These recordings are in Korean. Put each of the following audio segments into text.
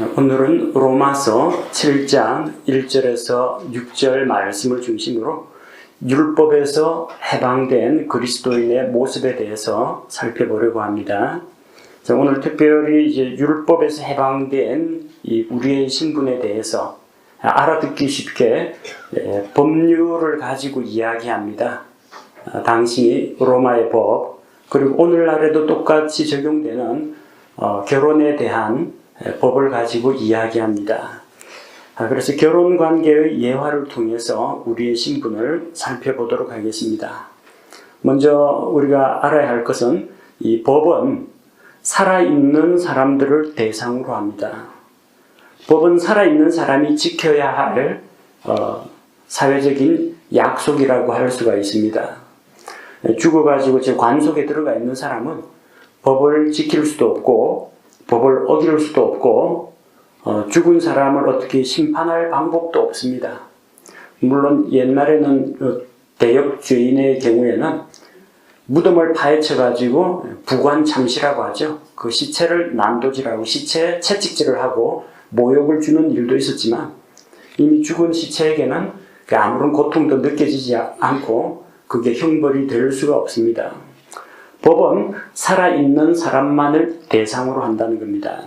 오늘은 로마서 7장 1절에서 6절 말씀을 중심으로 율법에서 해방된 그리스도인의 모습에 대해서 살펴보려고 합니다. 오늘 특별히 이제 율법에서 해방된 이 우리의 신분에 대해서 알아듣기 쉽게 법률을 가지고 이야기합니다. 당시 로마의 법, 그리고 오늘날에도 똑같이 적용되는 결혼에 대한 법을 가지고 이야기합니다. 그래서 결혼관계의 예화를 통해서 우리의 신분을 살펴보도록 하겠습니다. 먼저 우리가 알아야 할 것은 이 법은 살아있는 사람들을 대상으로 합니다. 법은 살아있는 사람이 지켜야 할 사회적인 약속이라고 할 수가 있습니다. 죽어가지고 제 관속에 들어가 있는 사람은 법을 지킬 수도 없고 법을 어길 수도 없고 죽은 사람을 어떻게 심판할 방법도 없습니다. 물론 옛날에는 대역죄인의 경우에는 무덤을 파헤쳐가지고 부관참시라고 하죠. 그 시체를 난도질하고 시체에 채찍질을 하고 모욕을 주는 일도 있었지만 이미 죽은 시체에게는 아무런 고통도 느껴지지 않고 그게 형벌이 될 수가 없습니다. 법은 살아있는 사람만을 대상으로 한다는 겁니다.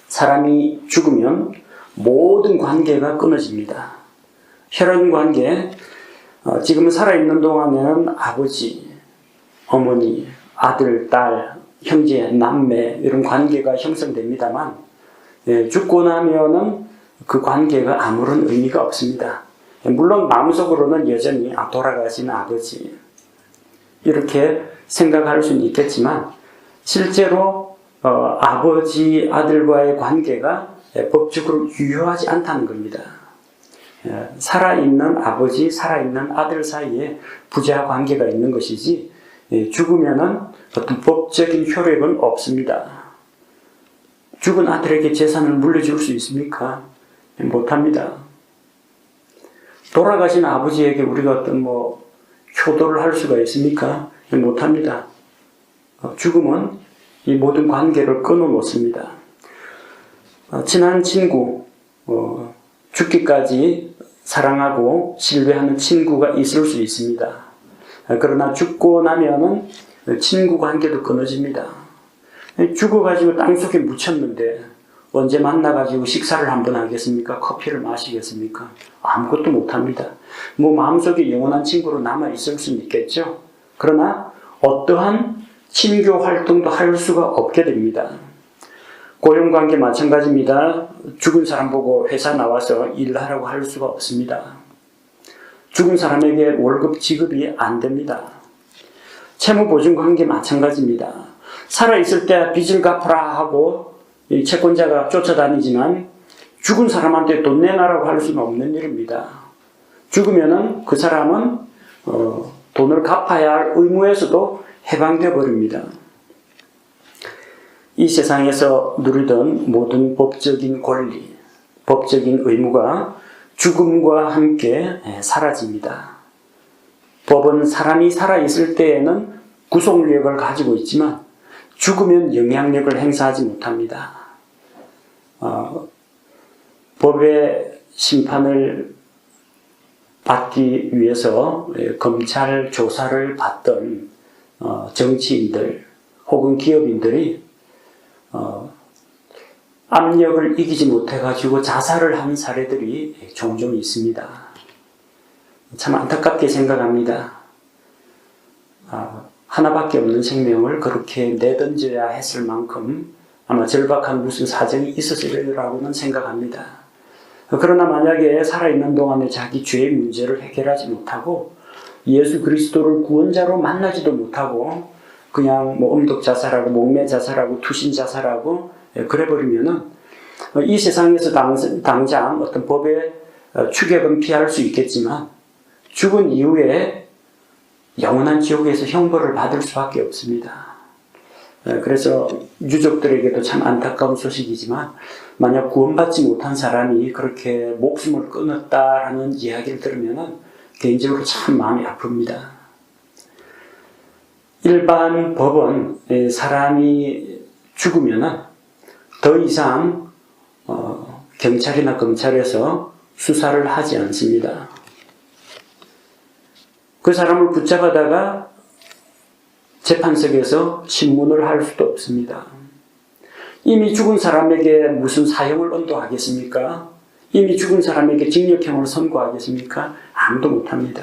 사람이 죽으면 모든 관계가 끊어집니다. 혈연관계, 지금 살아있는 동안에는 아버지, 어머니, 아들, 딸, 형제, 남매 이런 관계가 형성됩니다만 죽고 나면은 그 관계가 아무런 의미가 없습니다. 물론 마음속으로는 여전히 돌아가신 아버지 이렇게 생각할 수는 있겠지만 실제로 아버지 아들과의 관계가 법적으로 유효하지 않다는 겁니다. 살아있는 아버지, 살아있는 아들 사이에 부자 관계가 있는 것이지 죽으면은 어떤 법적인 효력은 없습니다. 죽은 아들에게 재산을 물려줄 수 있습니까? 못합니다. 돌아가신 아버지에게 우리가 어떤 효도를 할 수가 있습니까? 못합니다. 죽음은 이 모든 관계를 끊어놓습니다. 친한 친구, 죽기까지 사랑하고 신뢰하는 친구가 있을 수 있습니다. 그러나 죽고 나면은 친구 관계도 끊어집니다. 죽어가지고 땅속에 묻혔는데 언제 만나가지고 식사를 한번 하겠습니까? 커피를 마시겠습니까? 아무것도 못합니다. 마음속에 영원한 친구로 남아있을 수는 있겠죠. 그러나 어떠한 친교 활동도 할 수가 없게 됩니다. 고용관계 마찬가지입니다. 죽은 사람 보고 회사 나와서 일하라고 할 수가 없습니다. 죽은 사람에게 월급 지급이 안 됩니다. 채무보증관계 마찬가지입니다. 살아있을 때 빚을 갚으라 하고 이 채권자가 쫓아다니지만 죽은 사람한테 돈 내놔라고 할 수는 없는 일입니다. 죽으면은 그 사람은 돈을 갚아야 할 의무에서도 해방되어 버립니다. 이 세상에서 누리던 모든 법적인 권리, 법적인 의무가 죽음과 함께 사라집니다. 법은 사람이 살아있을 때에는 구속력을 가지고 있지만 죽으면 영향력을 행사하지 못합니다. 법의 심판을 받기 위해서 검찰 조사를 받던 정치인들 혹은 기업인들이 압력을 이기지 못해가지고 자살을 한 사례들이 종종 있습니다. 참 안타깝게 생각합니다. 하나밖에 없는 생명을 그렇게 내던져야 했을 만큼 아마 절박한 무슨 사정이 있었을 거라고는 생각합니다. 그러나 만약에 살아있는 동안에 자기 죄의 문제를 해결하지 못하고 예수 그리스도를 구원자로 만나지도 못하고 그냥 음독 자살하고 목매 자살하고 투신 자살하고 그래버리면은 이 세상에서 당장 어떤 법의 추격은 피할 수 있겠지만 죽은 이후에 영원한 지옥에서 형벌을 받을 수밖에 없습니다. 그래서 유족들에게도 참 안타까운 소식이지만 만약 구원받지 못한 사람이 그렇게 목숨을 끊었다라는 이야기를 들으면 개인적으로 참 마음이 아픕니다. 일반 법은 사람이 죽으면 더 이상 경찰이나 검찰에서 수사를 하지 않습니다. 그 사람을 붙잡아다가 재판석에서 신문을 할 수도 없습니다. 이미 죽은 사람에게 무슨 사형을 언도하겠습니까? 이미 죽은 사람에게 징역형을 선고하겠습니까? 아무도 못합니다.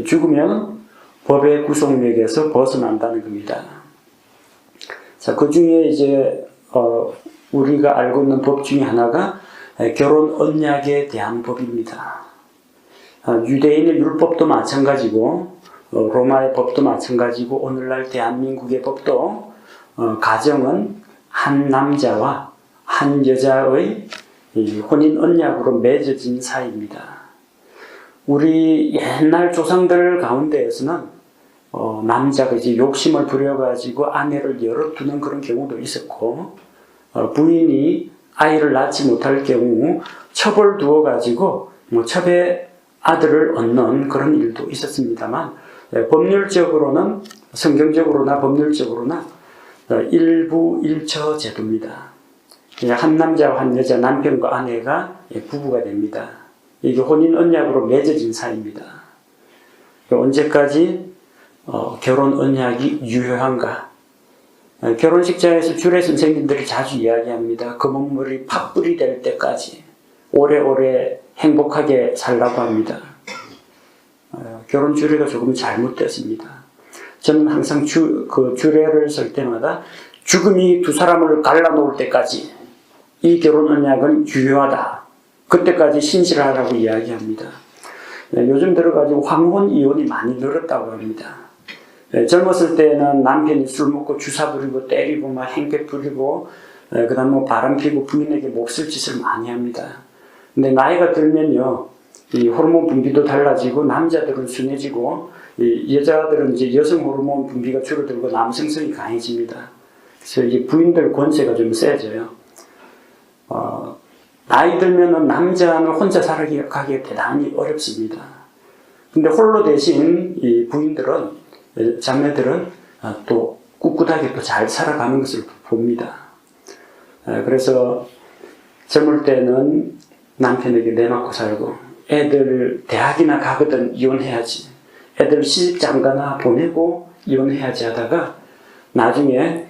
죽으면 법의 구속력에서 벗어난다는 겁니다. 자, 그 중에 이제 우리가 알고 있는 법 중에 하나가 결혼 언약에 대한 법입니다. 유대인의 율법도 마찬가지고 로마의 법도 마찬가지고 오늘날 대한민국의 법도 가정은 한 남자와 한 여자의 혼인 언약으로 맺어진 사이입니다. 우리 옛날 조상들 가운데에서는 남자가 이제 욕심을 부려가지고 아내를 열어두는 그런 경우도 있었고 부인이 아이를 낳지 못할 경우 첩을 두어가지고 첩의 아들을 얻는 그런 일도 있었습니다만 법률적으로는 성경적으로나 법률적으로나 일부일처 제도입니다. 한 남자와 한 여자, 남편과 아내가 부부가 됩니다. 이게 혼인 언약으로 맺어진 사이입니다. 언제까지 결혼 언약이 유효한가? 결혼식장에서 주례 선생님들이 자주 이야기합니다. 검은 머리 팥불이 될 때까지 오래오래 행복하게 살라고 합니다. 결혼 주례가 조금 잘못됐습니다. 저는 항상 주례를 쓸 때마다 죽음이 두 사람을 갈라놓을 때까지 이 결혼 언약은 유효하다. 그때까지 신실하라고 이야기합니다. 요즘 들어가지고 황혼 이혼이 많이 늘었다고 합니다. 젊었을 때는 남편이 술 먹고 주사 부리고 때리고 막 행패 부리고 그다음 뭐 바람 피고 부인에게 몹쓸 짓을 많이 합니다. 근데 나이가 들면요, 이 호르몬 분비도 달라지고 남자들은 순해지고 이 여자들은 이제 여성 호르몬 분비가 줄어들고 남성성이 강해집니다. 그래서 이제 부인들 권세가 좀 세져요. 나이 들면은 남자는 혼자 살아가기 대단히 어렵습니다. 근데 홀로 대신 이 부인들은, 자매들은 또 꿋꿋하게 또 잘 살아가는 것을 봅니다. 그래서 젊을 때는 남편에게 내놓고 살고, 애들 대학이나 가거든 이혼해야지, 애들 시집 장가나 보내고 이혼해야지 하다가 나중에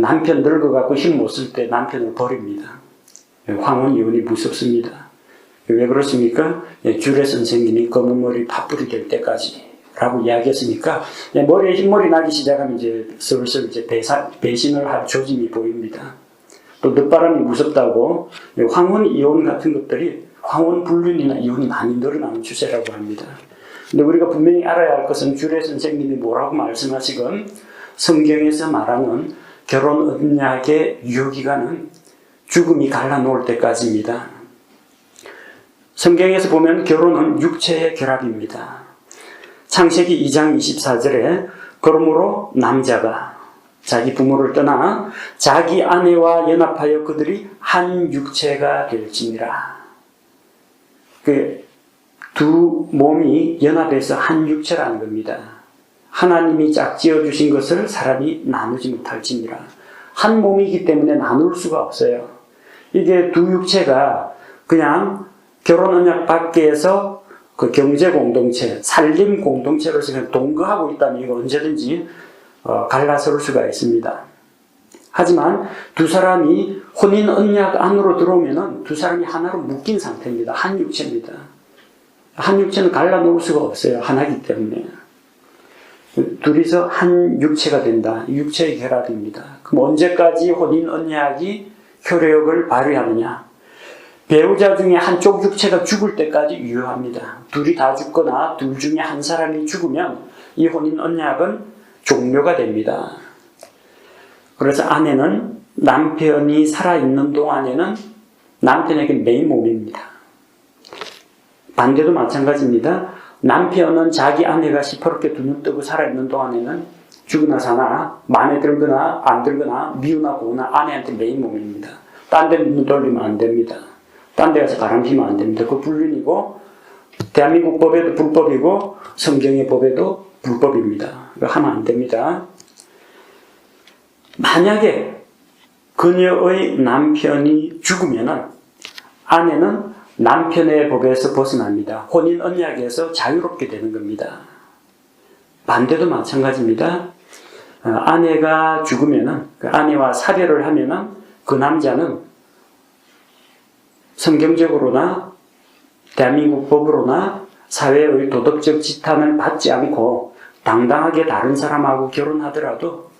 남편 늙어갖고 힘 못 쓸 때 남편을 버립니다. 황혼 이혼이 무섭습니다. 왜 그렇습니까? 주례 선생님이 검은 머리 팥불이 될 때까지 라고 이야기했으니까 머리에 흰머리 나기 시작하면 이제 슬슬 이제 배신을 할 조짐이 보입니다. 또 늦바람이 무섭다고 황혼 이혼 같은 것들이 황혼 불륜이나 이혼이 많이 늘어나는 추세라고 합니다. 근데 우리가 분명히 알아야 할 것은 주례 선생님이 뭐라고 말씀하시건 성경에서 말하는 결혼 언약의 유효기간은 죽음이 갈라놓을 때까지입니다. 성경에서 보면 결혼은 육체의 결합입니다. 창세기 2장 24절에 그러므로 남자가 자기 부모를 떠나 자기 아내와 연합하여 그들이 한 육체가 될지니라. 두 몸이 연합해서 한 육체라는 겁니다. 하나님이 짝지어 주신 것을 사람이 나누지 못할지니라. 한 몸이기 때문에 나눌 수가 없어요. 이게 두 육체가 그냥 결혼 언약 밖에서 그 경제 공동체, 살림 공동체로서 그냥 동거하고 있다면 이거 언제든지 갈라설 수가 있습니다. 하지만 두 사람이 혼인 언약 안으로 들어오면은 두 사람이 하나로 묶인 상태입니다. 한 육체입니다. 한 육체는 갈라놓을 수가 없어요. 하나이기 때문에. 둘이서 한 육체가 된다. 육체의 결합입니다. 그럼 언제까지 혼인 언약이 효력을 발휘하느냐? 배우자 중에 한쪽 육체가 죽을 때까지 유효합니다. 둘이 다 죽거나 둘 중에 한 사람이 죽으면 이 혼인 언약은 종료가 됩니다. 그래서 아내는 남편이 살아있는 동안에는 남편에게 메인 몸입니다. 반대도 마찬가지입니다. 남편은 자기 아내가 시퍼렇게 두 눈 뜨고 살아있는 동안에는 죽으나 사나 마음에 들거나 안 들거나 미우나 고우나 아내한테 메인 몸입니다. 딴 데 눈 돌리면 안 됩니다. 딴 데 가서 바람 피면 안 됩니다. 그거 불륜이고 대한민국 법에도 불법이고 성경의 법에도 불법입니다. 이거 하면 안 됩니다. 만약에 그녀의 남편이 죽으면은 아내는 남편의 법에서 벗어납니다. 혼인 언약에서 자유롭게 되는 겁니다. 반대도 마찬가지입니다. 아내가 죽으면은, 그 아내와 사별을 하면은 그 남자는 성경적으로나 대한민국 법으로나 사회의 도덕적 지탄을 받지 않고 당당하게 다른 사람하고 결혼하더라도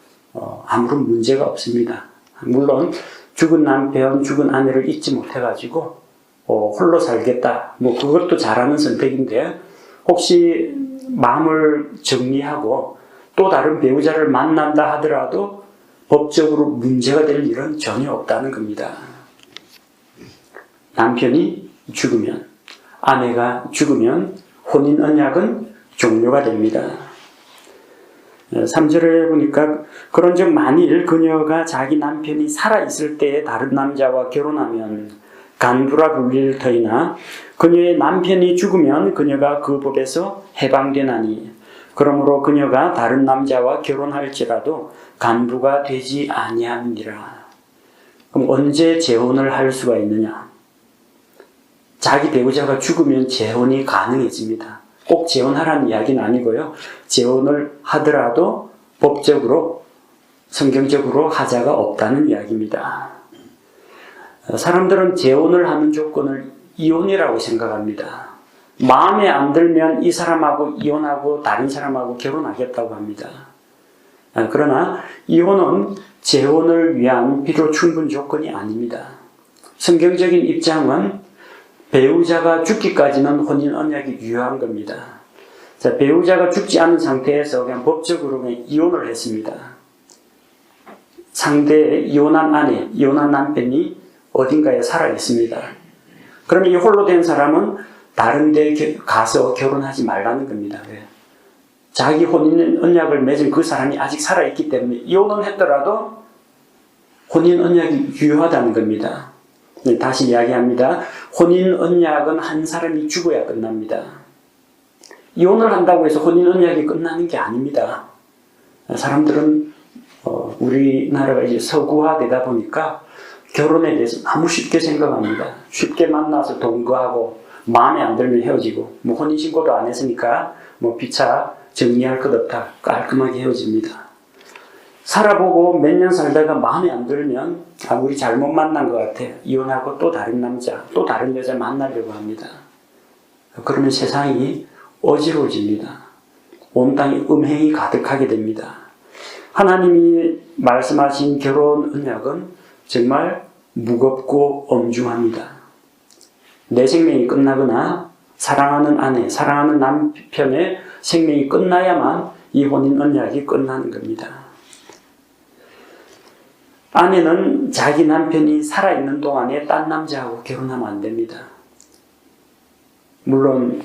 아무런 문제가 없습니다. 물론 죽은 남편, 죽은 아내를 잊지 못해가지고 홀로 살겠다. 뭐 그것도 잘하는 선택인데 혹시 마음을 정리하고 또 다른 배우자를 만난다 하더라도 법적으로 문제가 될 일은 전혀 없다는 겁니다. 남편이 죽으면, 아내가 죽으면 혼인 언약은 종료가 됩니다. 3절에 보니까 그런즉 만일 그녀가 자기 남편이 살아있을 때에 다른 남자와 결혼하면 간부라 불릴 터이나 그녀의 남편이 죽으면 그녀가 그 법에서 해방되나니 그러므로 그녀가 다른 남자와 결혼할지라도 간부가 되지 아니함이니라. 그럼 언제 재혼을 할 수가 있느냐? 자기 배우자가 죽으면 재혼이 가능해집니다. 꼭 재혼하라는 이야기는 아니고요. 재혼을 하더라도 법적으로, 성경적으로 하자가 없다는 이야기입니다. 사람들은 재혼을 하는 조건을 이혼이라고 생각합니다. 마음에 안 들면 이 사람하고 이혼하고 다른 사람하고 결혼하겠다고 합니다. 그러나 이혼은 재혼을 위한 필요 충분 조건이 아닙니다. 성경적인 입장은 배우자가 죽기까지는 혼인 언약이 유효한 겁니다. 자, 배우자가 죽지 않은 상태에서 그냥 법적으로 그냥 이혼을 했습니다. 상대의 이혼한 아내, 이혼한 남편이 어딘가에 살아 있습니다. 그러면 이 홀로 된 사람은 다른 데 가서 결혼하지 말라는 겁니다. 왜? 자기 혼인 언약을 맺은 그 사람이 아직 살아있기 때문에 이혼은 했더라도 혼인 언약이 유효하다는 겁니다. 다시 이야기합니다. 혼인 언약은 한 사람이 죽어야 끝납니다. 이혼을 한다고 해서 혼인 언약이 끝나는 게 아닙니다. 사람들은 우리나라가 이제 서구화되다 보니까 결혼에 대해서 너무 쉽게 생각합니다. 쉽게 만나서 동거하고 마음에 안 들면 헤어지고 뭐 혼인신고도 안 했으니까 뭐 피차 정리할 것 없다. 깔끔하게 헤어집니다. 살아보고 몇 년 살다가 마음에 안 들면 우리 잘못 만난 것 같아. 이혼하고 또 다른 남자, 또 다른 여자 만나려고 합니다. 그러면 세상이 어지러워집니다. 온 땅에 음행이 가득하게 됩니다. 하나님이 말씀하신 결혼 언약은 정말 무겁고 엄중합니다. 내 생명이 끝나거나 사랑하는 아내, 사랑하는 남편의 생명이 끝나야만 이 혼인 언약이 끝나는 겁니다. 아내는 자기 남편이 살아있는 동안에 딴 남자하고 결혼하면 안 됩니다. 물론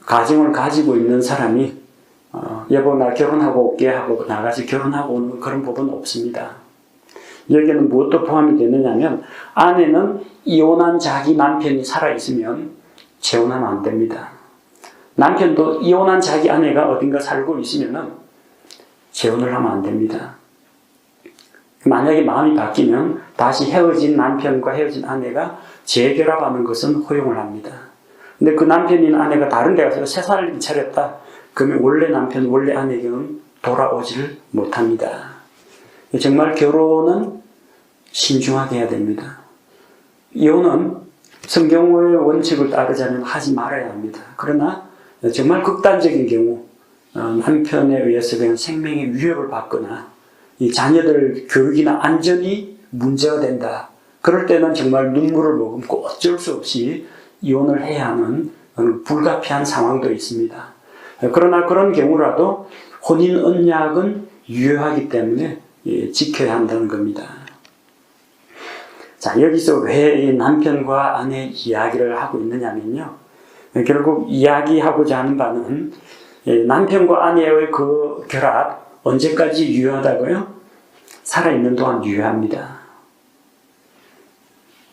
가정을 가지고 있는 사람이 여보 나 결혼하고 올게 하고 나가서 결혼하고 오는 그런 법은 없습니다. 여기에는 무엇도 포함이 되느냐면 아내는 이혼한 자기 남편이 살아있으면 재혼하면 안 됩니다. 남편도 이혼한 자기 아내가 어딘가 살고 있으면 재혼을 하면 안 됩니다. 만약에 마음이 바뀌면 다시 헤어진 남편과 헤어진 아내가 재결합하는 것은 허용을 합니다. 근데 그 남편이나 아내가 다른 데 가서 새 살림 차렸다. 그러면 원래 남편, 원래 아내에게는 돌아오지를 못합니다. 정말 결혼은 신중하게 해야 됩니다. 이혼은 성경의 원칙을 따르자면 하지 말아야 합니다. 그러나 정말 극단적인 경우 남편에 의해서 그냥 생명의 위협을 받거나 이 자녀들 교육이나 안전이 문제가 된다. 그럴 때는 정말 눈물을 머금고 어쩔 수 없이 이혼을 해야 하는 불가피한 상황도 있습니다. 그러나 그런 경우라도 혼인 언약은 유효하기 때문에 지켜야 한다는 겁니다. 자, 여기서 왜 남편과 아내 이야기를 하고 있느냐면요. 결국 이야기하고자 하는 바는 남편과 아내의 그 결합, 언제까지 유효하다고요? 살아있는 동안 유효합니다.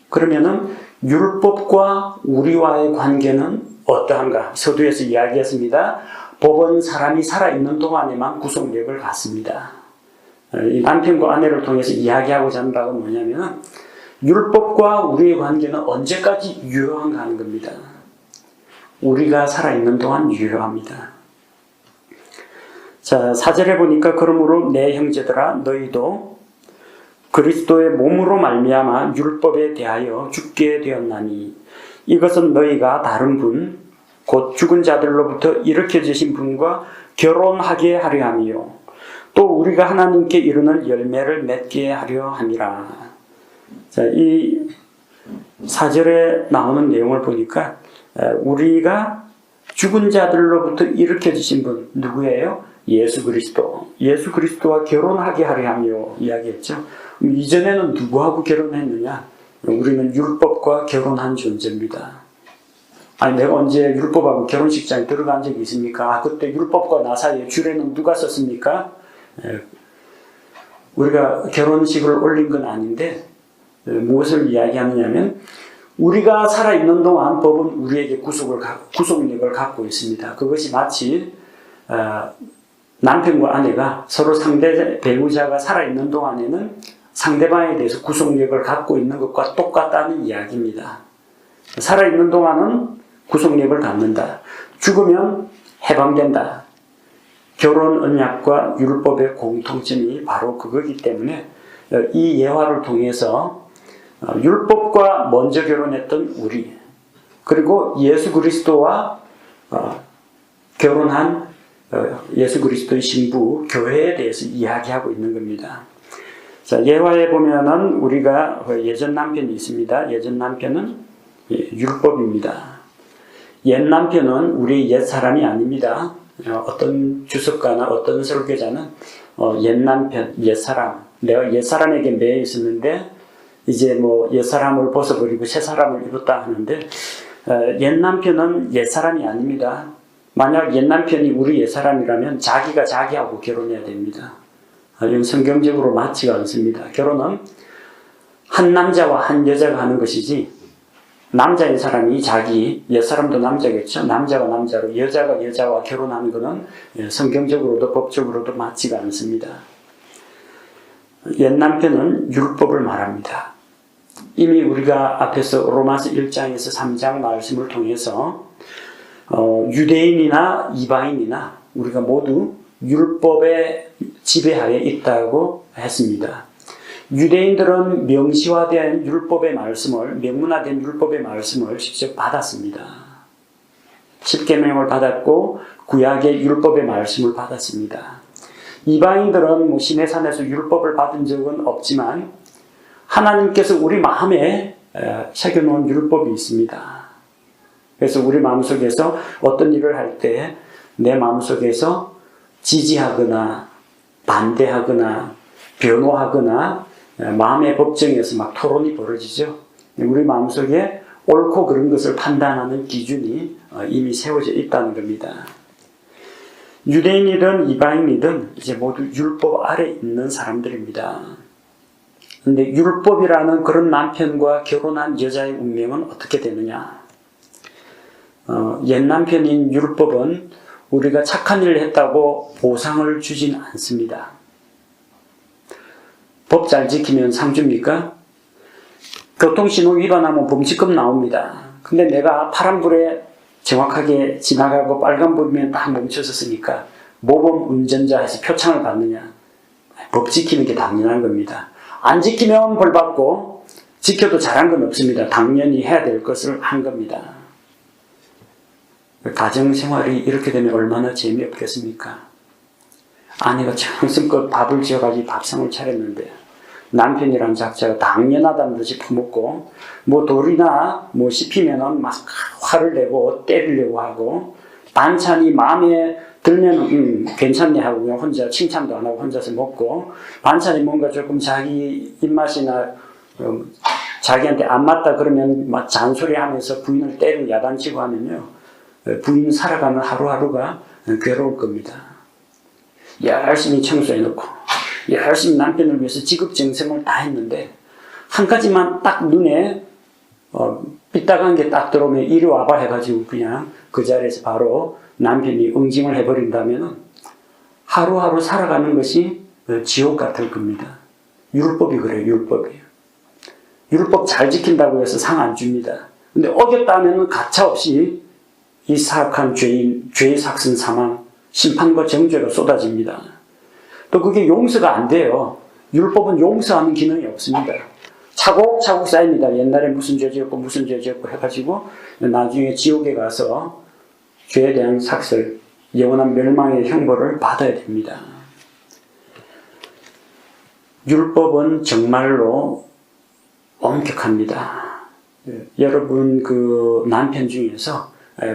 그러면은 율법과 우리와의 관계는 어떠한가? 서두에서 이야기했습니다. 법은 사람이 살아있는 동안에만 구속력을 갖습니다. 이 남편과 아내를 통해서 이야기하고자 하는 바가 뭐냐면 율법과 우리의 관계는 언제까지 유효한가 하는 겁니다. 우리가 살아있는 동안 유효합니다. 자, 4절에 보니까 그러므로 내 형제들아 너희도 그리스도의 몸으로 말미암아 율법에 대하여 죽게 되었나니 이것은 너희가 다른 분 곧 죽은 자들로부터 일으켜지신 분과 결혼하게 하려 함이요 또 우리가 하나님께 이르는 열매를 맺게 하려 함이라. 자, 이 4절에 나오는 내용을 보니까 우리가 죽은 자들로부터 일으켜지신 분 누구예요? 예수 그리스도. 예수 그리스도와 결혼하게 하려 하며 이야기했죠. 이전에는 누구하고 결혼했느냐? 우리는 율법과 결혼한 존재입니다. 아니 내가 언제 율법하고 결혼식장에 들어간 적이 있습니까? 그때 율법과 나 사이에 주례는 누가 썼습니까? 우리가 결혼식을 올린 건 아닌데 무엇을 이야기하느냐면 우리가 살아있는 동안 법은 우리에게 구속력을 갖고 있습니다. 그것이 마치 남편과 아내가 서로 상대 배우자가 살아있는 동안에는 상대방에 대해서 구속력을 갖고 있는 것과 똑같다는 이야기입니다. 살아있는 동안은 구속력을 갖는다. 죽으면 해방된다. 결혼 언약과 율법의 공통점이 바로 그거기 때문에 이 예화를 통해서 율법과 먼저 결혼했던 우리 그리고 예수 그리스도와 결혼한 예수 그리스도의 신부 교회에 대해서 이야기하고 있는 겁니다. 자, 예화에 보면은 우리가 예전 남편이 있습니다. 예전 남편은 율법입니다. 옛 남편은 우리 옛 사람이 아닙니다. 어떤 주석가나 어떤 설교자는 옛 남편, 옛 사람, 내가 옛 사람에게 매여 있었는데 이제 뭐 옛 사람을 벗어버리고 새 사람을 입었다 하는데 옛 남편은 옛 사람이 아닙니다. 만약 옛 남편이 우리 옛 사람이라면 자기가 자기하고 결혼해야 됩니다. 이건 성경적으로 맞지가 않습니다. 결혼은 한 남자와 한 여자가 하는 것이지 남자인 사람이 자기, 옛 사람도 남자겠죠. 남자가 남자로 여자가 여자와 결혼하는 것은 성경적으로도 법적으로도 맞지가 않습니다. 옛 남편은 율법을 말합니다. 이미 우리가 앞에서 로마서 1장에서 3장 말씀을 통해서 유대인이나 이방인이나 우리가 모두 율법의 지배하에 있다고 했습니다. 유대인들은 명시화된 율법의 말씀을, 명문화된 율법의 말씀을 직접 받았습니다. 십계명을 받았고 구약의 율법의 말씀을 받았습니다. 이방인들은 시내산에서 율법을 받은 적은 없지만 하나님께서 우리 마음에 새겨놓은 율법이 있습니다. 그래서 우리 마음속에서 어떤 일을 할 때 내 마음속에서 지지하거나 반대하거나 변호하거나 마음의 법정에서 막 토론이 벌어지죠. 우리 마음속에 옳고 그른 것을 판단하는 기준이 이미 세워져 있다는 겁니다. 유대인이든 이방인이든 이제 모두 율법 아래 있는 사람들입니다. 그런데 율법이라는 그런 남편과 결혼한 여자의 운명은 어떻게 되느냐? 옛 남편인 율법은 우리가 착한 일을 했다고 보상을 주진 않습니다. 법 잘 지키면 상 줍니까? 교통신호 위반하면 범칙금 나옵니다. 근데 내가 파란불에 정확하게 지나가고 빨간불이면 딱 멈춰섰으니까 모범 운전자 해서 표창을 받느냐? 법 지키는 게 당연한 겁니다. 안 지키면 벌 받고 지켜도 잘한 건 없습니다. 당연히 해야 될 것을 한 겁니다. 가정생활이 이렇게 되면 얼마나 재미없겠습니까? 아내가 정성껏 밥을 지어가지고 밥상을 차렸는데 남편이란 작자가 당연하다는 듯이 퍼먹고 뭐 돌이나 뭐 씹히면은 막 화를 내고 때리려고 하고 반찬이 마음에 들면은 괜찮네 하고 그냥 혼자 칭찬도 안 하고 혼자서 먹고 반찬이 뭔가 조금 자기 입맛이나 자기한테 안 맞다 그러면 막 잔소리하면서 부인을 때리고 야단치고 하면요 부인 살아가는 하루하루가 괴로울 겁니다. 열심히 청소해놓고 열심히 남편을 위해서 지극정성을 다 했는데 한 가지만 딱 눈에 삐딱한 게 딱 들어오면 이리 와봐 해가지고 그냥 그 자리에서 바로 남편이 응징을 해버린다면 하루하루 살아가는 것이 지옥 같을 겁니다. 율법이 그래요. 율법이. 율법 잘 지킨다고 해서 상 안 줍니다. 근데 어겼다 하면 가차없이 이 사악한 죄의 삭슨 사망, 심판과 정죄가 쏟아집니다. 또 그게 용서가 안 돼요. 율법은 용서하는 기능이 없습니다. 차곡차곡 쌓입니다. 옛날에 무슨 죄 지었고 무슨 죄 지었고 해가지고 나중에 지옥에 가서 죄에 대한 삭슬, 영원한 멸망의 형벌을 받아야 됩니다. 율법은 정말로 엄격합니다. 여러분 그 남편 중에서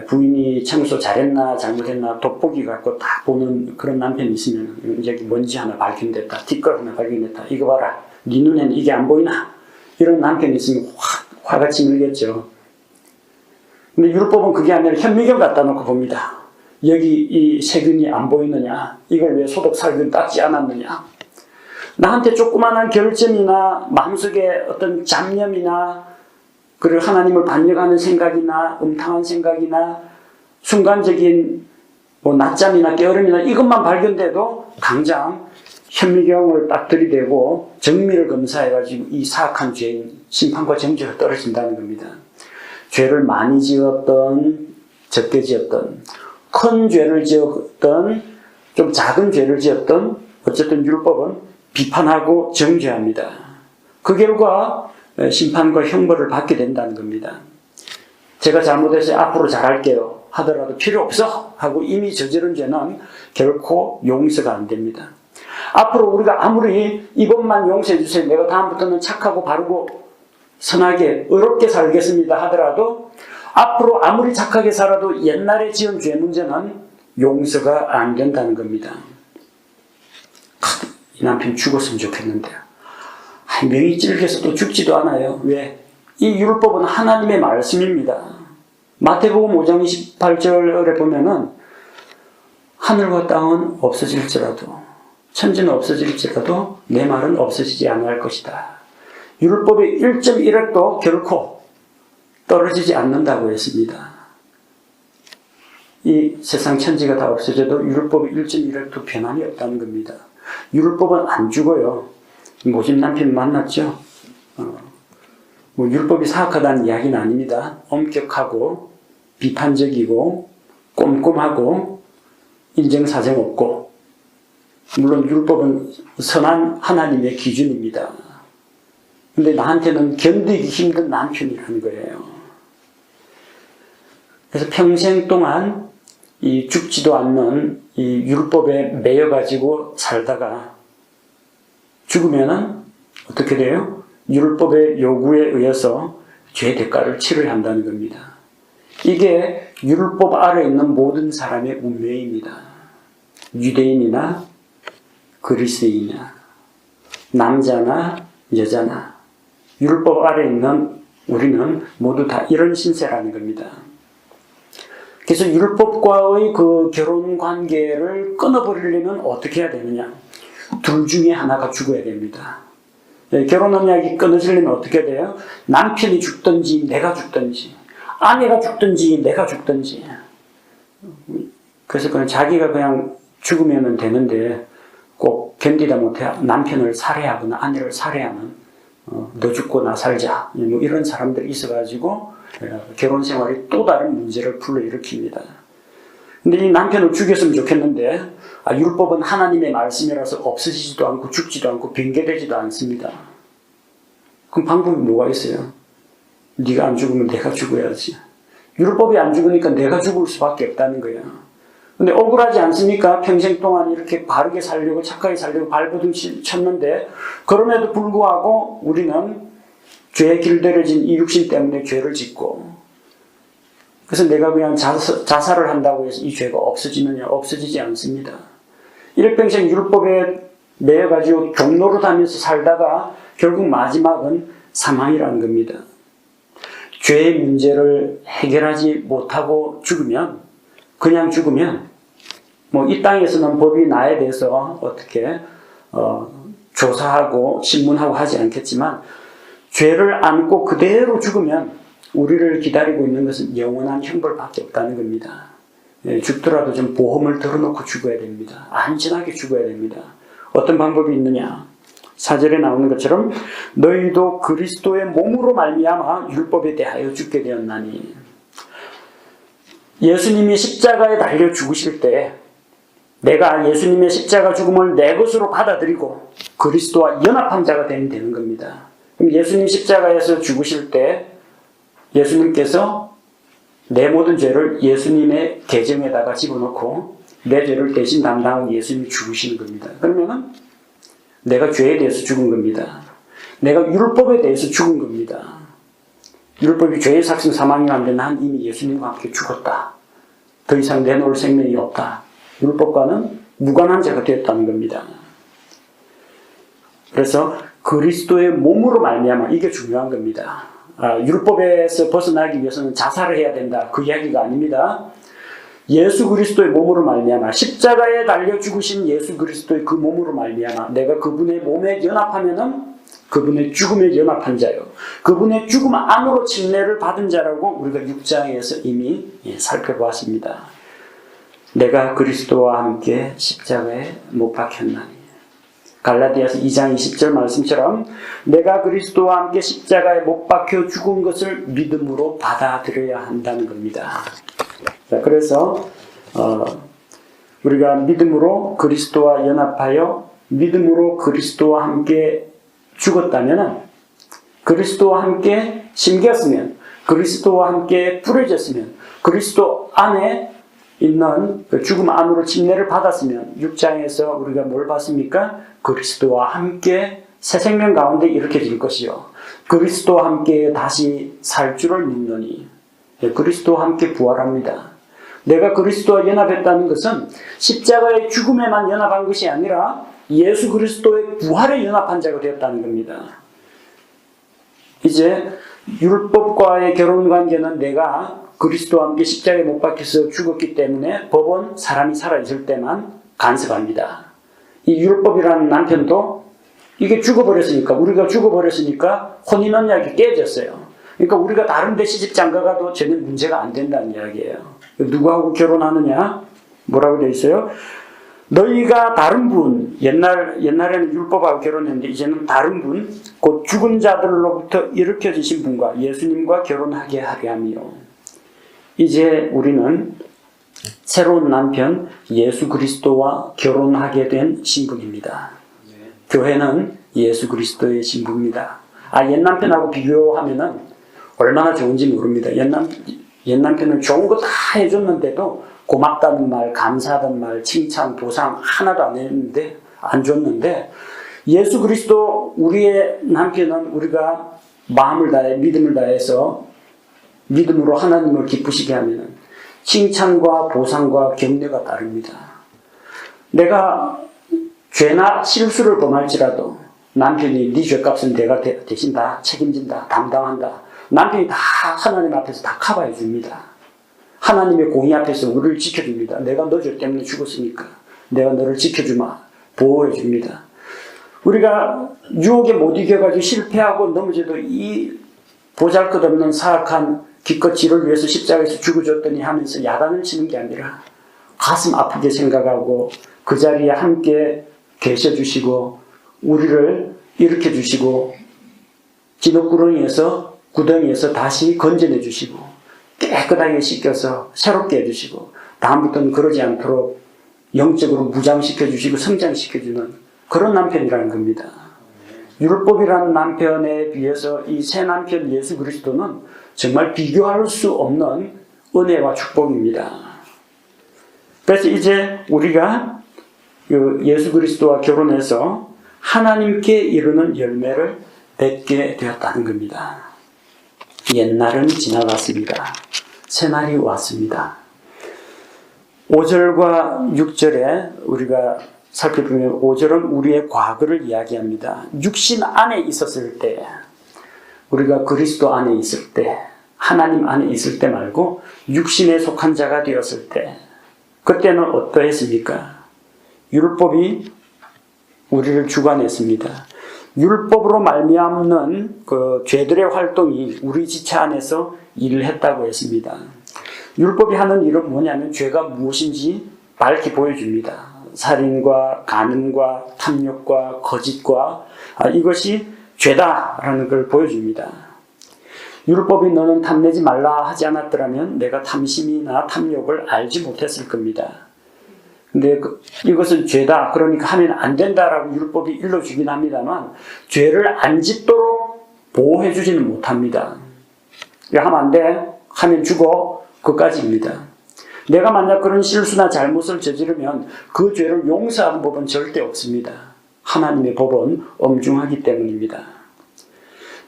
부인이 청소 잘했나 잘못했나 돋보기 갖고 딱 보는 그런 남편이 있으면 여기 먼지 하나 발견됐다, 뒷걸 하나 발견됐다, 이거 봐라, 네 눈에는 이게 안 보이나? 이런 남편이 있으면 화가 치밀겠죠. 근데 율법은 그게 아니라 현미경 갖다 놓고 봅니다. 여기 이 세균이 안 보이느냐? 이걸 왜 소독 살균 닦지 않았느냐? 나한테 조그마한 결점이나 마음속에 어떤 잡념이나 그리고 하나님을 반역하는 생각이나 음탕한 생각이나 순간적인 낮잠이나 게으름이나 이것만 발견돼도 당장 현미경을 딱 들이대고 정밀을 검사해가지고 이 사악한 죄인 심판과 정죄가 떨어진다는 겁니다. 죄를 많이 지었던 적게 지었던 큰 죄를 지었던 좀 작은 죄를 지었던 어쨌든 율법은 비판하고 정죄합니다. 그 결과 심판과 형벌을 받게 된다는 겁니다. 제가 잘못해서 앞으로 잘할게요 하더라도 필요 없어 하고 이미 저지른 죄는 결코 용서가 안 됩니다. 앞으로 우리가 아무리 이번만 용서해 주세요, 내가 다음부터는 착하고 바르고 선하게 의롭게 살겠습니다 하더라도 앞으로 아무리 착하게 살아도 옛날에 지은 죄 문제는 용서가 안 된다는 겁니다. 이 남편 죽었으면 좋겠는데 명이 찔겨서 또 죽지도 않아요. 왜? 이 율법은 하나님의 말씀입니다. 마태복음 5장 28절에 보면은 하늘과 땅은 없어질지라도 천지는 없어질지라도 내 말은 없어지지 않을 것이다. 율법의 1.1획도 결코 떨어지지 않는다고 했습니다. 이 세상 천지가 다 없어져도 율법의 1.1획도 변함이 없다는 겁니다. 율법은 안 죽어요. 모집 남편 만났죠? 율법이 사악하다는 이야기는 아닙니다. 엄격하고 비판적이고 꼼꼼하고 인정사정 없고, 물론 율법은 선한 하나님의 기준입니다. 근데 나한테는 견디기 힘든 남편이라는 거예요. 그래서 평생 동안 이 죽지도 않는 이 율법에 매여가지고 살다가 죽으면은 어떻게 돼요? 율법의 요구에 의해서 죄 대가를 치러야 한다는 겁니다. 이게 율법 아래 있는 모든 사람의 운명입니다. 유대인이나 그리스인이나 남자나 여자나 율법 아래 있는 우리는 모두 다 이런 신세라는 겁니다. 그래서 율법과의 그 결혼 관계를 끊어버리려면 어떻게 해야 되느냐? 둘 중에 하나가 죽어야 됩니다. 결혼 언약이 끊어지려면 어떻게 돼요? 남편이 죽든지 내가 죽든지, 아내가 죽든지 내가 죽든지. 그래서 그냥 자기가 그냥 죽으면 되는데 꼭 견디다 못해 남편을 살해하거나 아내를 살해하는 너 죽고 나 살자 뭐 이런 사람들이 있어가지고 결혼 생활이 또 다른 문제를 불러일으킵니다. 근데 이 남편을 죽였으면 좋겠는데 율법은 하나님의 말씀이라서 없어지지도 않고 죽지도 않고 변개되지도 않습니다. 그럼 방법이 뭐가 있어요? 네가 안 죽으면 내가 죽어야지. 율법이 안 죽으니까 내가 죽을 수밖에 없다는 거예요. 근데 억울하지 않습니까? 평생 동안 이렇게 바르게 살려고 착하게 살려고 발버둥 쳤는데 그럼에도 불구하고 우리는 죄에 길들여진 이 육신 때문에 죄를 짓고, 그래서 내가 그냥 자살을 한다고 해서 이 죄가 없어지느냐? 없어지지 않습니다. 일평생 율법에 매여가지고 종노릇하면서 살다가 결국 마지막은 사망이라는 겁니다. 죄의 문제를 해결하지 못하고 죽으면, 그냥 죽으면 뭐 이 땅에서는 법이 나에 대해서 어떻게 조사하고 신문하고 하지 않겠지만 죄를 안고 그대로 죽으면 우리를 기다리고 있는 것은 영원한 형벌밖에 없다는 겁니다. 죽더라도 좀 보험을 들어놓고 죽어야 됩니다. 안전하게 죽어야 됩니다. 어떤 방법이 있느냐? 4절에 나오는 것처럼 너희도 그리스도의 몸으로 말미암아 율법에 대하여 죽게 되었나니. 예수님이 십자가에 달려 죽으실 때 내가 예수님의 십자가 죽음을 내 것으로 받아들이고 그리스도와 연합한 자가 되면 되는 겁니다. 그럼 예수님 십자가에서 죽으실 때 예수님께서 내 모든 죄를 예수님의 계정에다가 집어넣고 내 죄를 대신 담당하고 예수님이 죽으시는 겁니다. 그러면은 내가 죄에 대해서 죽은 겁니다. 내가 율법에 대해서 죽은 겁니다. 율법이 죄의 삭신 사망이라는데 난 이미 예수님과 함께 죽었다. 더 이상 내놓을 생명이 없다. 율법과는 무관한 자가 되었다는 겁니다. 그래서 그리스도의 몸으로 말미암아 이게 중요한 겁니다. 율법에서 벗어나기 위해서는 자살을 해야 된다. 그 이야기가 아닙니다. 예수 그리스도의 몸으로 말미암아 십자가에 달려 죽으신 예수 그리스도의 그 몸으로 말미암아 내가 그분의 몸에 연합하면은 그분의 죽음에 연합한 자요. 그분의 죽음 안으로 침례를 받은 자라고 우리가 6장에서 이미 살펴보았습니다. 내가 그리스도와 함께 십자가에 못 박혔나니. 갈라디아서 2장 20절 말씀처럼 내가 그리스도와 함께 십자가에 못 박혀 죽은 것을 믿음으로 받아들여야 한다는 겁니다. 자, 그래서 우리가 믿음으로 그리스도와 연합하여 믿음으로 그리스도와 함께 죽었다면 그리스도와 함께 심겼으면 그리스도와 함께 뿌려졌으면 그리스도 안에 있는 그 죽음 안으로 침례를 받았으면 6장에서 우리가 뭘 봤습니까? 그리스도와 함께 새 생명 가운데 일으켜질 것이요 그리스도와 함께 다시 살 줄을 믿노니. 그리스도와 함께 부활합니다. 내가 그리스도와 연합했다는 것은 십자가의 죽음에만 연합한 것이 아니라 예수 그리스도의 부활에 연합한 자가 되었다는 겁니다. 이제 율법과의 결혼관계는 내가 그리스도와 함께 십자가에 못 박혀서 죽었기 때문에 법은 사람이 살아있을 때만 간섭합니다. 이 율법이라는 남편도 이게 죽어버렸으니까 우리가 죽어버렸으니까 혼인언약이 깨졌어요. 그러니까 우리가 다른 데 시집 장가가도 전혀 문제가 안 된다는 이야기예요. 누구하고 결혼하느냐? 뭐라고 되어 있어요? 너희가 다른 분, 옛날에는 율법하고 결혼했는데 이제는 다른 분, 곧 죽은 자들로부터 일으켜지신 분과 예수님과 결혼하게 하려 함이요. 이제 우리는 새로운 남편 예수 그리스도와 결혼하게 된 신분입니다. 교회는 예수 그리스도의 신부입니다. 옛 남편하고 비교하면은 얼마나 좋은지 모릅니다. 옛 남편은 좋은 거 다 해줬는데도 고맙다는 말, 감사하다는 말, 칭찬, 보상 하나도 안 했는데, 안 줬는데, 예수 그리스도 우리의 남편은 우리가 마음을 다해, 믿음을 다해서 믿음으로 하나님을 기쁘시게 하면 칭찬과 보상과 격려가 따릅니다. 내가 죄나 실수를 범할지라도 남편이 네 죄값은 내가 대신 다 책임진다, 담당한다. 남편이 다 하나님 앞에서 다 커버해 줍니다. 하나님의 공의 앞에서 우리를 지켜줍니다. 내가 너 죄 때문에 죽었으니까 내가 너를 지켜주마, 보호해 줍니다. 우리가 유혹에 못 이겨가지고 실패하고 넘어져도 이 보잘것없는 사악한 기껏 지를 위해서 십자가에서 죽어줬더니 하면서 야단을 치는 게 아니라 가슴 아프게 생각하고 그 자리에 함께 계셔주시고 우리를 일으켜주시고 진흙구렁이에서 구덩이에서 다시 건져내 주시고 깨끗하게 씻겨서 새롭게 해주시고 다음부터는 그러지 않도록 영적으로 무장시켜 주시고 성장시켜 주는 그런 남편이라는 겁니다. 율법이라는 남편에 비해서 이 새 남편 예수 그리스도는 정말 비교할 수 없는 은혜와 축복입니다. 그래서 이제 우리가 예수 그리스도와 결혼해서 하나님께 이르는 열매를 맺게 되었다는 겁니다. 옛날은 지나갔습니다. 새날이 왔습니다. 5절과 6절에 우리가 살펴보면 5절은 우리의 과거를 이야기합니다. 육신 안에 있었을 때, 우리가 그리스도 안에 있을 때, 하나님 안에 있을 때 말고 육신에 속한 자가 되었을 때, 그때는 어떠했습니까? 율법이 우리를 주관했습니다. 율법으로 말미암는 그 죄들의 활동이 우리 지체 안에서 일을 했다고 했습니다. 율법이 하는 일은 뭐냐면 죄가 무엇인지 밝히 보여줍니다. 살인과 간음과 탐욕과 거짓과 이것이 죄다라는 걸 보여줍니다. 율법이 너는 탐내지 말라 하지 않았더라면 내가 탐심이나 탐욕을 알지 못했을 겁니다. 근데 이것은 죄다, 그러니까 하면 안 된다라고 율법이 일러주긴 합니다만 죄를 안 짓도록 보호해주지는 못합니다. 하면 안 돼, 하면 죽어, 그까지입니다. 내가 만약 그런 실수나 잘못을 저지르면 그 죄를 용서하는 법은 절대 없습니다. 하나님의 법은 엄중하기 때문입니다.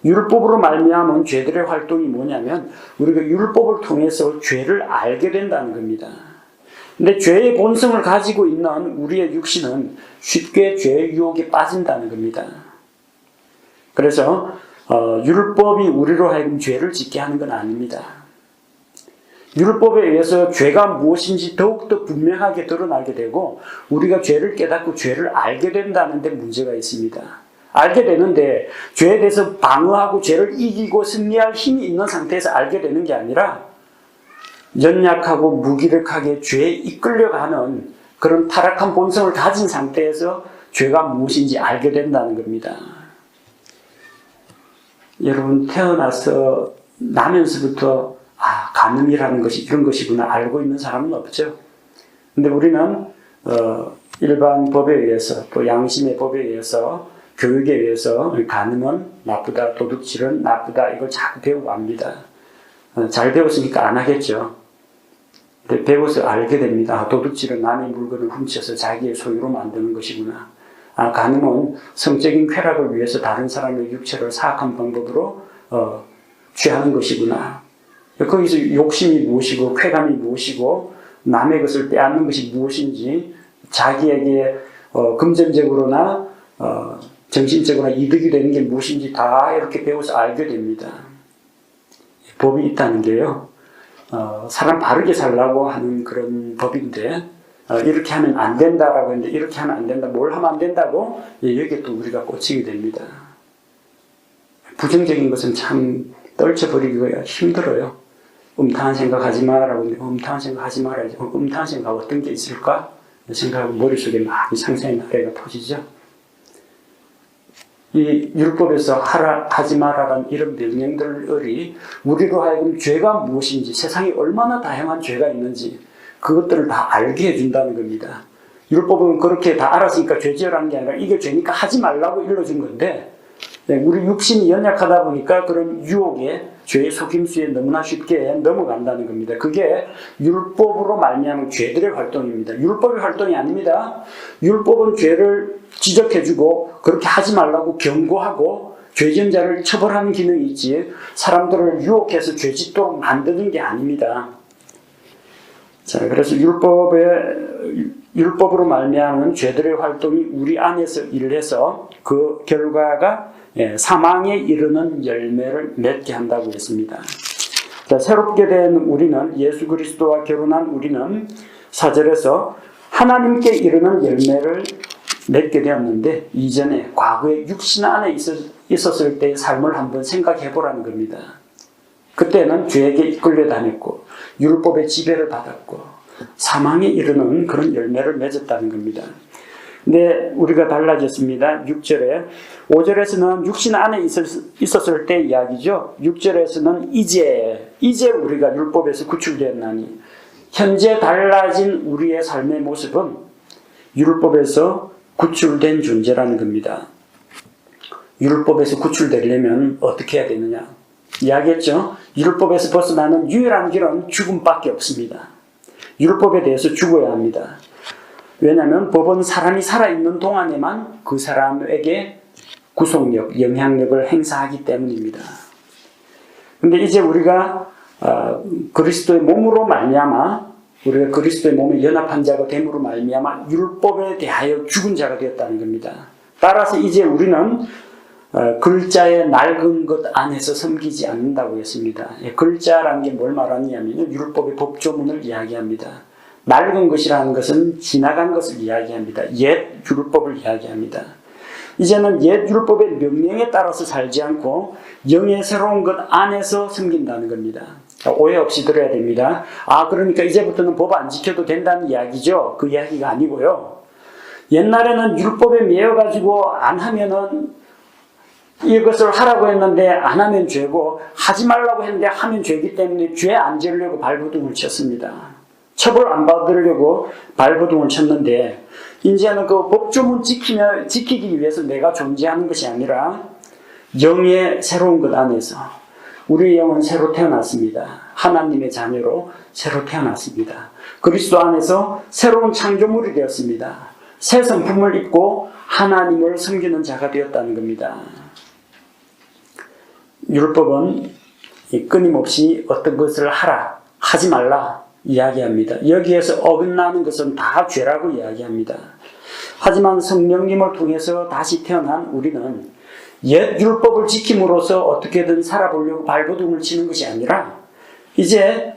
율법으로 말미암은 죄들의 활동이 뭐냐면 우리가 율법을 통해서 죄를 알게 된다는 겁니다. 근데 죄의 본성을 가지고 있는 우리의 육신은 쉽게 죄의 유혹에 빠진다는 겁니다. 그래서 율법이 우리로 하여금 죄를 짓게 하는 건 아닙니다. 율법에 의해서 죄가 무엇인지 더욱더 분명하게 드러나게 되고 우리가 죄를 깨닫고 죄를 알게 된다는 데 문제가 있습니다. 알게 되는데 죄에 대해서 방어하고 죄를 이기고 승리할 힘이 있는 상태에서 알게 되는 게 아니라 연약하고 무기력하게 죄에 이끌려가는 그런 타락한 본성을 가진 상태에서 죄가 무엇인지 알게 된다는 겁니다. 여러분 태어나서 나면서부터 간음이라는 것이 이런 것이구나 알고 있는 사람은 없죠. 근데 우리는 일반 법에 의해서 또 양심의 법에 의해서 교육에 의해서 간음은 나쁘다, 도둑질은 나쁘다 이걸 자꾸 배우고 압니다. 잘 배웠으니까 안 하겠죠. 근데 배워서 알게 됩니다. 도둑질은 남의 물건을 훔쳐서 자기의 소유로 만드는 것이구나. 간음은 성적인 쾌락을 위해서 다른 사람의 육체를 사악한 방법으로 취하는 것이구나. 거기서 욕심이 무엇이고 쾌감이 무엇이고 남의 것을 빼앗는 것이 무엇인지 자기에게 금전적으로나 정신적으로나 이득이 되는 게 무엇인지 다 이렇게 배워서 알게 됩니다. 법이 있다는 게요. 사람 바르게 살라고 하는 그런 법인데 이렇게 하면 안 된다라고 했는데 이렇게 하면 안 된다. 뭘 하면 안 된다고? 여기에 또 우리가 꽂히게 됩니다. 부정적인 것은 참 떨쳐버리기가 힘들어요. 음탕한 생각하지 마라고 하는데 음탕한 생각하지 말아야지. 음탕한 생각 어떤 게 있을까? 생각하고 머릿속에 막 상상의 나래가 터지죠. 이 율법에서 하라, 하지 마라라는 이런 명령들이 우리로 하여금 죄가 무엇인지 세상에 얼마나 다양한 죄가 있는지 그것들을 다 알게 해준다는 겁니다. 율법은 그렇게 다 알았으니까 죄 지으라는 게 아니라 이게 죄니까 하지 말라고 일러준 건데 우리 육신이 연약하다 보니까 그런 유혹에 죄의 속임수에 너무나 쉽게 넘어간다는 겁니다. 그게 율법으로 말미암은 죄들의 활동입니다. 율법의 활동이 아닙니다. 율법은 죄를 지적해주고 그렇게 하지 말라고 경고하고 죄전자를 처벌하는 기능이 있지 사람들을 유혹해서 죄 짓도록 만드는 게 아닙니다. 자, 그래서 율법으로 말미암은 죄들의 활동이 우리 안에서 일을 해서 그 결과가 사망에 이르는 열매를 맺게 한다고 했습니다. 자, 새롭게 된 우리는 예수 그리스도와 결혼한 우리는 4절에서 하나님께 이르는 열매를 맺게 되었는데 이전에 과거에 육신 안에 있었을 때의 삶을 한번 생각해 보라는 겁니다. 그때는 죄에게 이끌려 다녔고 율법의 지배를 받았고 사망에 이르는 그런 열매를 맺었다는 겁니다. 근데 우리가 달라졌습니다. 6절에 5절에서는 육신 안에 있었을 때 이야기죠. 6절에서는 이제 우리가 율법에서 구출되었나니 현재 달라진 우리의 삶의 모습은 율법에서 구출된 존재라는 겁니다. 율법에서 구출되려면 어떻게 해야 되느냐? 이야기했죠. 율법에서 벗어나는 유일한 길은 죽음밖에 없습니다. 율법에 대해서 죽어야 합니다. 왜냐하면 법은 사람이 살아있는 동안에만 그 사람에게 구속력, 영향력을 행사하기 때문입니다. 그런데 이제 우리가 그리스도의 몸으로 말미암아 우리가 그리스도의 몸에 연합한 자가 됨으로 말미암아 율법에 대하여 죽은 자가 되었다는 겁니다. 따라서 이제 우리는 글자의 낡은 것 안에서 섬기지 않는다고 했습니다. 글자라는 게 뭘 말하냐면 율법의 법조문을 이야기합니다. 낡은 것이라는 것은 지나간 것을 이야기합니다. 옛 율법을 이야기합니다. 이제는 옛 율법의 명령에 따라서 살지 않고 영의 새로운 것 안에서 섬긴다는 겁니다. 오해 없이 들어야 됩니다. 그러니까 이제부터는 법 안 지켜도 된다는 이야기죠. 그 이야기가 아니고요. 옛날에는 율법에 매여가지고 안 하면은 이것을 하라고 했는데 안 하면 죄고, 하지 말라고 했는데 하면 죄이기 때문에 죄 안 지으려고 발버둥을 쳤습니다. 처벌 안 받으려고 발버둥을 쳤는데, 이제는 그 법조문 지키기 위해서 내가 존재하는 것이 아니라 영의 새로운 것 안에서 우리의 영은 새로 태어났습니다. 하나님의 자녀로 새로 태어났습니다. 그리스도 안에서 새로운 창조물이 되었습니다. 새 성품을 입고 하나님을 섬기는 자가 되었다는 겁니다. 율법은 끊임없이 어떤 것을 하라, 하지 말라 이야기합니다. 여기에서 어긋나는 것은 다 죄라고 이야기합니다. 하지만 성령님을 통해서 다시 태어난 우리는 옛 율법을 지킴으로써 어떻게든 살아보려고 발버둥을 치는 것이 아니라 이제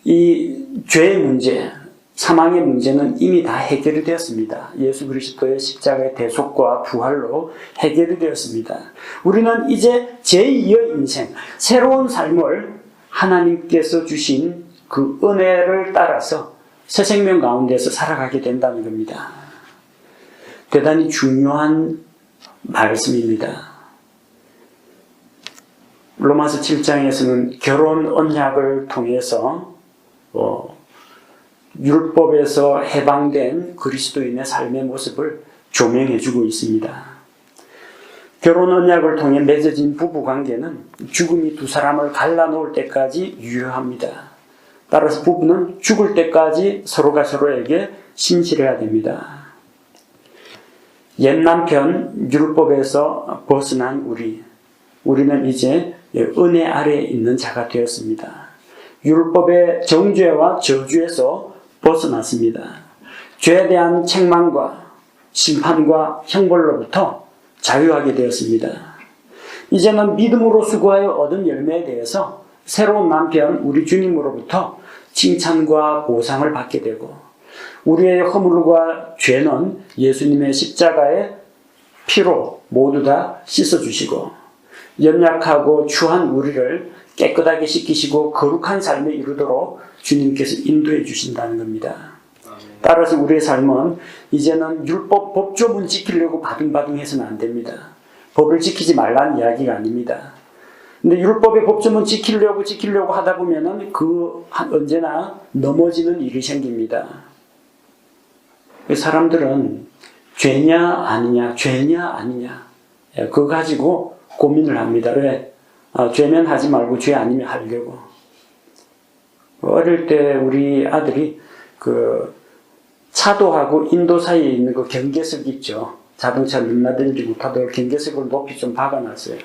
이 죄의 문제, 사망의 문제는 이미 다 해결이 되었습니다. 예수 그리스도의 십자가의 대속과 부활로 해결이 되었습니다. 우리는 이제 제2의 인생, 새로운 삶을 하나님께서 주신 그 은혜를 따라서 새 생명 가운데서 살아가게 된다는 겁니다. 대단히 중요한 말씀입니다. 로마서 7장에서는 결혼 언약을 통해서 율법에서 해방된 그리스도인의 삶의 모습을 조명해주고 있습니다. 결혼 언약을 통해 맺어진 부부관계는 죽음이 두 사람을 갈라놓을 때까지 유효합니다. 따라서 부부는 죽을 때까지 서로가 서로에게 신실해야 됩니다. 옛 남편 율법에서 벗어난 우리는 이제 은혜 아래에 있는 자가 되었습니다. 율법의 정죄와 저주에서 벗어났습니다. 죄에 대한 책망과 심판과 형벌로부터 자유하게 되었습니다. 이제는 믿음으로 수고하여 얻은 열매에 대해서 새로운 남편 우리 주님으로부터 칭찬과 보상을 받게 되고, 우리의 허물과 죄는 예수님의 십자가의 피로 모두 다 씻어주시고 연약하고 추한 우리를 깨끗하게 씻기시고 거룩한 삶에 이르도록 주님께서 인도해 주신다는 겁니다. 따라서 우리의 삶은 이제는 율법 법조문 지키려고 바둥바둥해서는 안 됩니다. 법을 지키지 말라는 이야기가 아닙니다. 근데 율법의 법조문 지키려고 하다 보면은 언제나 넘어지는 일이 생깁니다. 사람들은 죄냐 아니냐 그거 가지고 고민을 합니다. 왜? 죄면 하지 말고 죄 아니면 하려고. 어릴 때 우리 아들이 차도하고 인도 사이에 있는 그 경계석 있죠. 자동차 넘나들지 못하도록 경계석을 높이 좀 박아놨어요.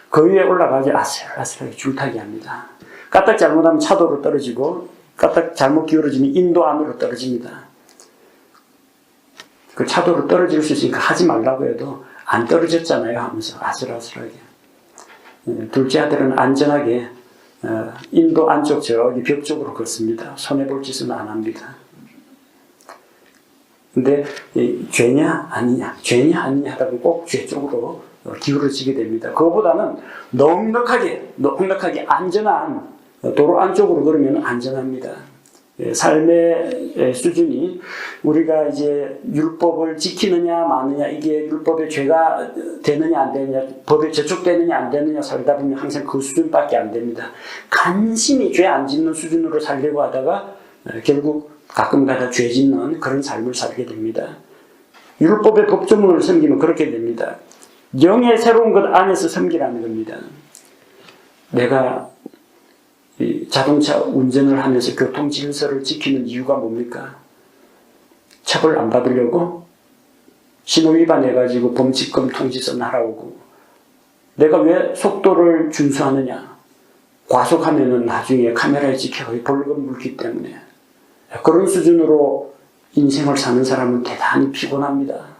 그 위에 올라가지 아슬아슬하게 줄타기 합니다. 까딱 잘못하면 차도로 떨어지고 까딱 잘못 기울어지면 인도 안으로 떨어집니다. 그 차도로 떨어질 수 있으니까 하지 말라고 해도 안 떨어졌잖아요 하면서 아슬아슬하게. 둘째 아들은 안전하게 인도 안쪽 저기 벽 쪽으로 걷습니다. 손해볼 짓은 안 합니다. 근데 죄냐 아니냐 하다 보면 꼭 죄 쪽으로 기울어지게 됩니다. 그거보다는 넉넉하게 안전한 도로 안쪽으로 걸으면 안전합니다. 삶의 수준이 우리가 이제 율법을 지키느냐 마느냐, 이게 율법의 죄가 되느냐 안 되느냐, 법에 저촉되느냐 안 되느냐 살다 보면 항상 그 수준밖에 안 됩니다. 간신히 죄 안 짓는 수준으로 살려고 하다가 결국 가끔가다 죄 짓는 그런 삶을 살게 됩니다. 율법의 법조문을 섬기면 그렇게 됩니다. 영의 새로운 것 안에서 섬기라는 겁니다. 내가 자동차 운전을 하면서 교통 질서를 지키는 이유가 뭡니까? 처벌 안 받으려고? 신호 위반해가지고 범칙금 통지서 날아오고. 내가 왜 속도를 준수하느냐? 과속하면은 나중에 카메라에 찍혀 벌금 물기 때문에. 그런 수준으로 인생을 사는 사람은 대단히 피곤합니다.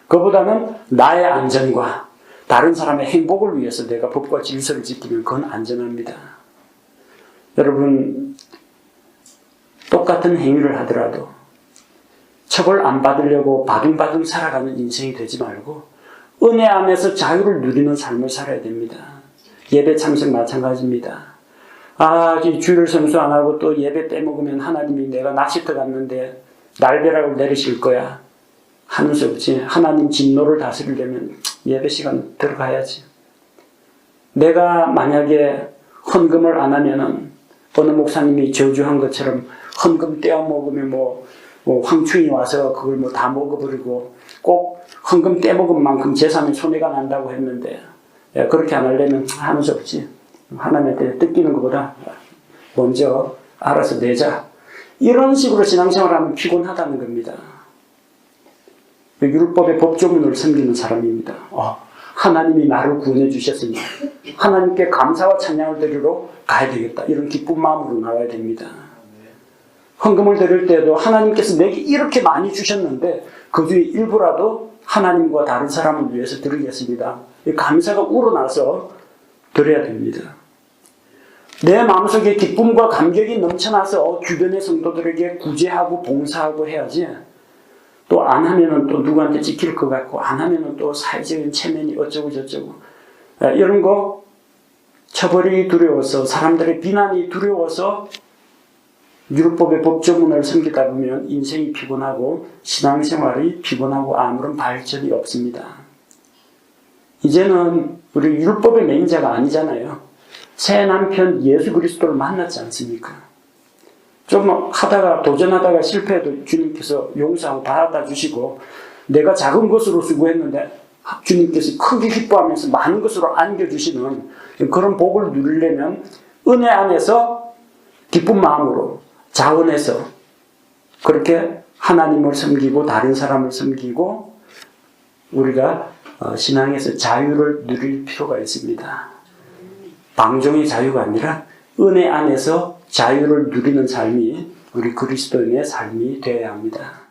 그보다는 나의 안전과 다른 사람의 행복을 위해서 내가 법과 질서를 지키면 그건 안전합니다. 여러분, 똑같은 행위를 하더라도 처벌 안 받으려고 바둥바둥 살아가는 인생이 되지 말고 은혜 안에서 자유를 누리는 삶을 살아야 됩니다. 예배 참석 마찬가지입니다. 주일을 성수 안 하고 또 예배 빼먹으면 하나님이 내가 낚시터 갔는데 날벼락을 내리실 거야. 하는 수 없지. 하나님 진노를 다스리려면 예배 시간 들어가야지. 내가 만약에 헌금을 안 하면은 어느 목사님이 저주한 것처럼 헌금 떼어 먹으면 뭐 황충이 와서 그걸 뭐 다 먹어버리고 꼭 헌금 떼먹은 만큼 재산에 손해가 난다고 했는데, 그렇게 안 하려면 하는 수 없지. 하나님한테 뜯기는 것보다 먼저 알아서 내자. 이런 식으로 신앙생활하면 피곤하다는 겁니다. 율법의 법조문을 섬기는 사람입니다. 하나님이 나를 구원해 주셨으니 하나님께 감사와 찬양을 드리러 가야 되겠다. 이런 기쁜 마음으로 나와야 됩니다. 헌금을 드릴 때도 하나님께서 내게 이렇게 많이 주셨는데 그 중에 일부라도 하나님과 다른 사람을 위해서 드리겠습니다. 감사가 우러나서 드려야 됩니다. 내 마음속에 기쁨과 감격이 넘쳐나서 주변의 성도들에게 구제하고 봉사하고 해야지. 또 안 하면은 또 누구한테 찍힐 것 같고, 안 하면은 또 사회적인 체면이 어쩌고 저쩌고, 이런 거 처벌이 두려워서, 사람들의 비난이 두려워서 율법의 법조문을 섬기다 보면 인생이 피곤하고 신앙생활이 피곤하고 아무런 발전이 없습니다. 이제는 우리 율법의 맹자가 아니잖아요. 새 남편 예수 그리스도를 만났지 않습니까? 좀 하다가 도전하다가 실패해도 주님께서 용서하고 받아주시고, 내가 작은 것으로 수고했는데 주님께서 크게 기뻐하면서 많은 것으로 안겨주시는 그런 복을 누리려면 은혜 안에서 기쁜 마음으로 자원해서 그렇게 하나님을 섬기고 다른 사람을 섬기고 우리가 신앙에서 자유를 누릴 필요가 있습니다. 방종의 자유가 아니라 은혜 안에서 자유를 누리는 삶이 우리 그리스도인의 삶이 되어야 합니다.